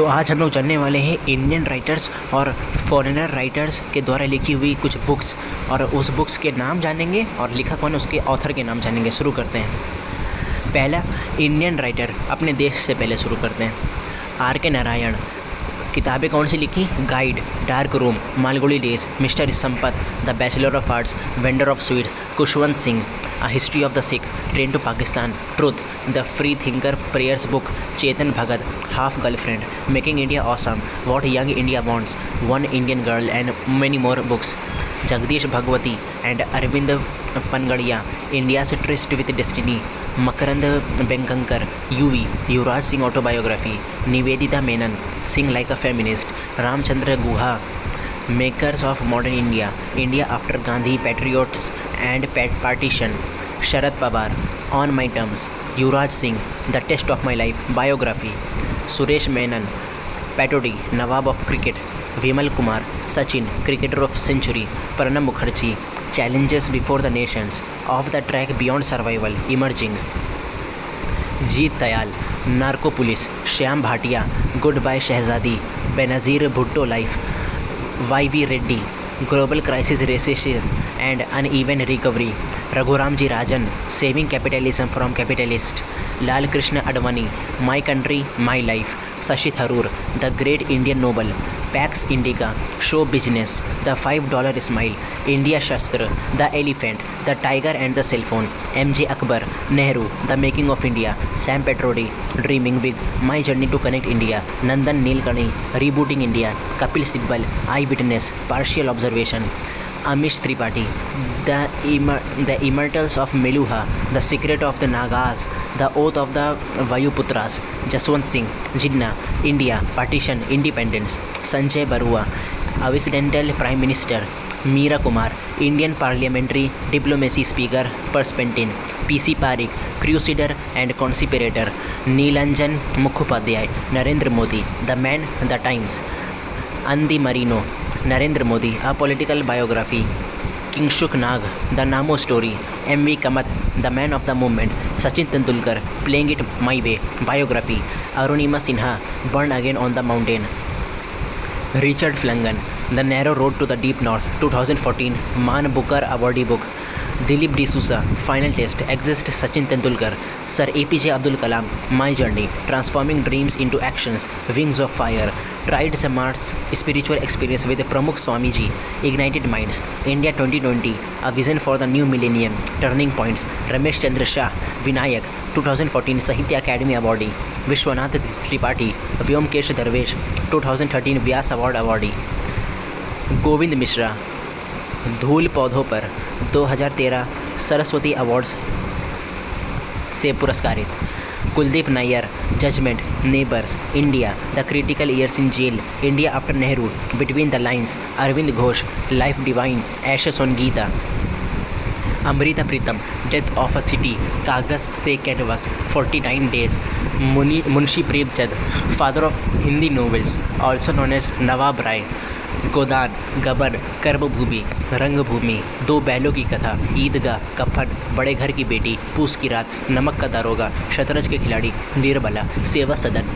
तो आज हम लोग जानने वाले हैं इंडियन राइटर्स और फॉरेनर राइटर्स के द्वारा लिखी हुई कुछ बुक्स, और उस बुक्स के नाम जानेंगे और लिखक कौन उसके ऑथर के नाम जानेंगे। शुरू करते हैं। पहला इंडियन राइटर, अपने देश से पहले शुरू करते हैं। R.K. नारायण। किताबें कौन सी लिखी? Guide, dark room, Malgudi days, mister Sampath, the bachelor of arts, vendor of sweets, Khushwant Singh, a history of the Sikh, train to Pakistan, truth, the free thinker, prayers book, Chetan Bhagat, half girlfriend, making India awesome, what young India wants, one Indian girl and many more books. Jagdish Bhagwati and Arvind Panagariya, India से tryst with destiny, Makarand बेंकंकर, Yuvi, Yuvraj Singh autobiography, Nivedita Menon, Singh like a feminist, Ramachandra Guha, makers of modern India, India after Gandhi, patriots and partition, Sharad Pawar, on my terms, Yuvraj Singh, the test of my life, biography, Suresh Menon, Pataudi, nawab of cricket, Vimal Kumar, Sachin, cricketer of century, Pranab Mukherjee, challenges before the nations, off the track beyond survival, emerging, Jeet Dayal, narco police, Shyam Bhatia, goodbye Shahzadi, Benazir Bhutto life, Y V. Reddy, global crisis recession and uneven recovery, Raghuram G Rajan, saving capitalism from capitalist, Lal Krishna Advani, my country my life, Shashi Tharoor, the great Indian novel, pax Indica, show business, the $5 smile, India Shastra, the elephant, the tiger and the cellphone, M.J. Akbar, Nehru, the making of India, Sam Pitroda, dreaming big, my journey to connect India, Nandan Nilekani, rebooting India, Kapil Sibal, I witness, partial observation, Amish Tripathi, the immortals of Meluha, the secret of the Nagas, the oath of the Vayuputras, Jaswant Singh, Jinnah, India, partition, independence, Sanjaya Baru, accidental prime minister, Meira Kumar, Indian parliamentary diplomacy speaker, perspective, P.C. Parakh, crusader and conspirator, Nilanjan Mukhopadhyay, Narendra Modi, the man, the times, Andy Marino, Narendra Modi, a political biography, Kingshuk Nag, the NaMo story, M.V. Kamath, the man of the moment, Sachin Tendulkar, playing it my way, biography, Arunima Sinha, burn again on the mountain, Richard Flanagan, the narrow road to the deep north, 2014 man booker awardee book, Dilip D'Souza, final test, exit Sachin Tendulkar, sir APJ Abdul Kalam, my journey, transforming dreams into actions, wings of fire, ट्राइड मार्स, spiritual experience with Pramukh Swami ji, ignited minds, India 2020, a vision for the new millennium, turning points, Ramesh Chandra Shah, Vinayak, 2014 Sahitya Akademi awardee, Vishwanath Tripathi, Byomkesh दरवेश, 2013 Vyas award awardee, Govind Mishra, धूल पौधों पर, 2013 Saraswati awards से पुरस्कारित, Kuldip Nayar, judgement, neighbours, India, the critical years in jail, India after Nehru, between the lines, Aurobindo Ghosh, life divine, essays on Gita, Amrita Pritam, death of a city, कागज पे canvas, 49 days, Munshi Premchand, father of Hindi novels, also known as Nawab Rai, Godaan, Gaban, Karmabhoomi, रंगभूमि, दो बैलों की कथा, ईदगाह, कफन, बड़े घर की बेटी, पूस की रात, नमक का दारोगा, शतरंज के खिलाड़ी, निर्बला, सेवा सदन,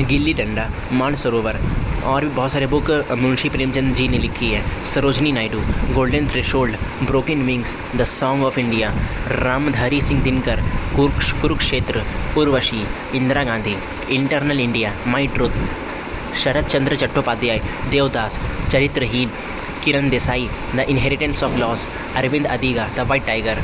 गिल्ली डंडा, मानसरोवर, और भी बहुत सारे बुक मुंशी प्रेमचंद जी ने लिखी है। Sarojini Naidu, golden threshold, broken wings, the song of India, Ramdhari Singh Dinkar, Kurukshetra, Urvashi, Indira Gandhi, eternal India, my truth, Sarat Chandra Chattopadhyay, Devdas, Charitraheen, Kiran Desai, the inheritance of loss, Aravind Adiga, the white tiger,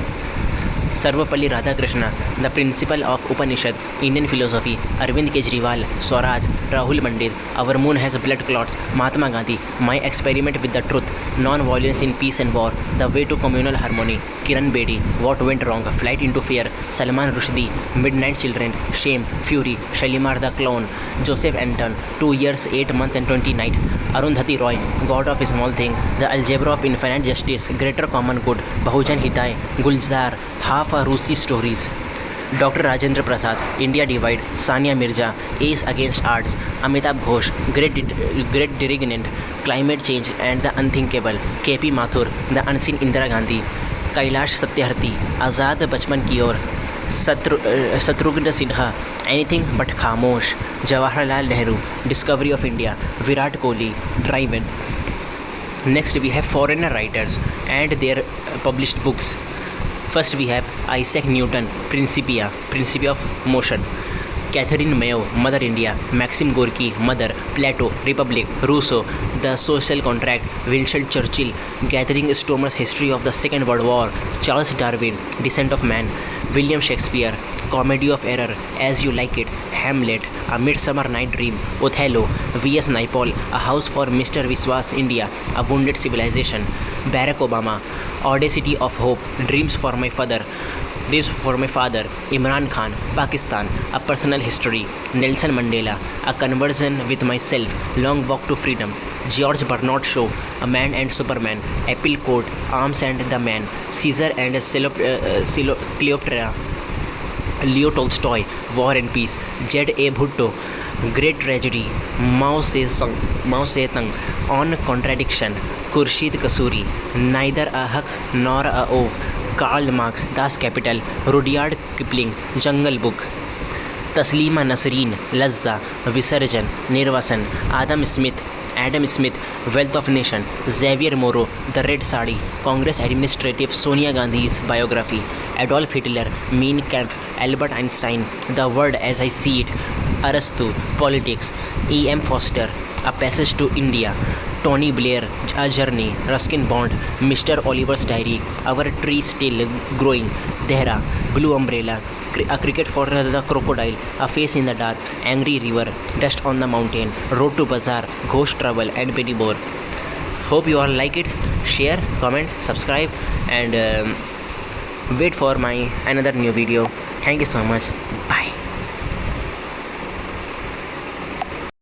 Sarvepalli Radhakrishnan, the principal of Upanishad, Indian philosophy, Arvind Kejriwal, Swaraj, Rahul Pandita, our moon has blood clots, Mahatma Gandhi, my experiment with the truth, non violence in piece and war, the way to communal harmony, Kiran Bedi, what went wrong, flight into fear, Salman Rushdie, midnight children, shame, fury, Shalimar the clown, Joseph Anton, 2 years 8 months and 20 nights, Arundhati Roy, god of small thing, the algebra of infinite justice, greater common good, Bahujan Hitaya, Gulzar, half a rupee stories, doctor Rajendra Prasad, India divided, Sania Mirza, ace against arts, Amitav Ghosh, great derangement, climate change and the unthinkable, KP Mathur, the unseen Indira Gandhi, Kailash Satyarthi, आज़ाद बचपन की ओर, Shatrugna Sinha, Anything But Khamosh, Jawaharlal Nehru, Discovery of India, Virat Kohli, Driven. Next we have foreigner writers and their published books. First we have Isaac Newton, Principia of Motion, Catherine Mayo, Mother India, Maxim Gorky, Mother, Plato, Republic, Rousseau, The Social Contract, Winston Churchill, Gathering Storm's History of the Second World War, Charles Darwin, Descent of Man, William Shakespeare, Comedy of Error, As You Like It, Hamlet, A Midsummer Night Dream, Othello, V.S. Naipaul, A House for Mr. Viswas, India, A Wounded Civilization, Barack Obama, Audacity of Hope, Dreams for My Father, Imran Khan, Pakistan, A Personal History, Nelson Mandela, A Conversation with Myself, Long Walk to Freedom, George Bernard Shaw, A Man and Superman, Apple Court, Arms and the Man, Caesar and Cleopatra, Leo Tolstoy, War and Peace, Z.A. Bhutto, Great Tragedy, Mao Zedong, On Contradiction, Khurshid Kasuri, Neither a Haq Nor a Ove, Karl Marx, Das Kapital, Rudyard Kipling, Jungle Book, Taslima Nasreen, Lazza, Visarjan, Nirvasan, Adam Smith, Wealth of Nation, Xavier Moro, The Red Sari, Congress Administrative, Sonia Gandhi's Biography, Adolf Hitler, Mein Kampf, Albert Einstein, The World as I See It, Arastu, Politics, E.M. Foster, A Passage to India, Tony Blair, A Journey, Ruskin Bond, Mr. Oliver's Diary, Our Tree Still Growing, Dehra, Blue Umbrella, A Cricket for the Crocodile, A Face in the Dark, Angry River, Dust on the Mountain, Road to Bazaar, Ghost Trouble, and many more. Hope you all like it. Share, comment, subscribe, and wait for my another new video. Thank you so much.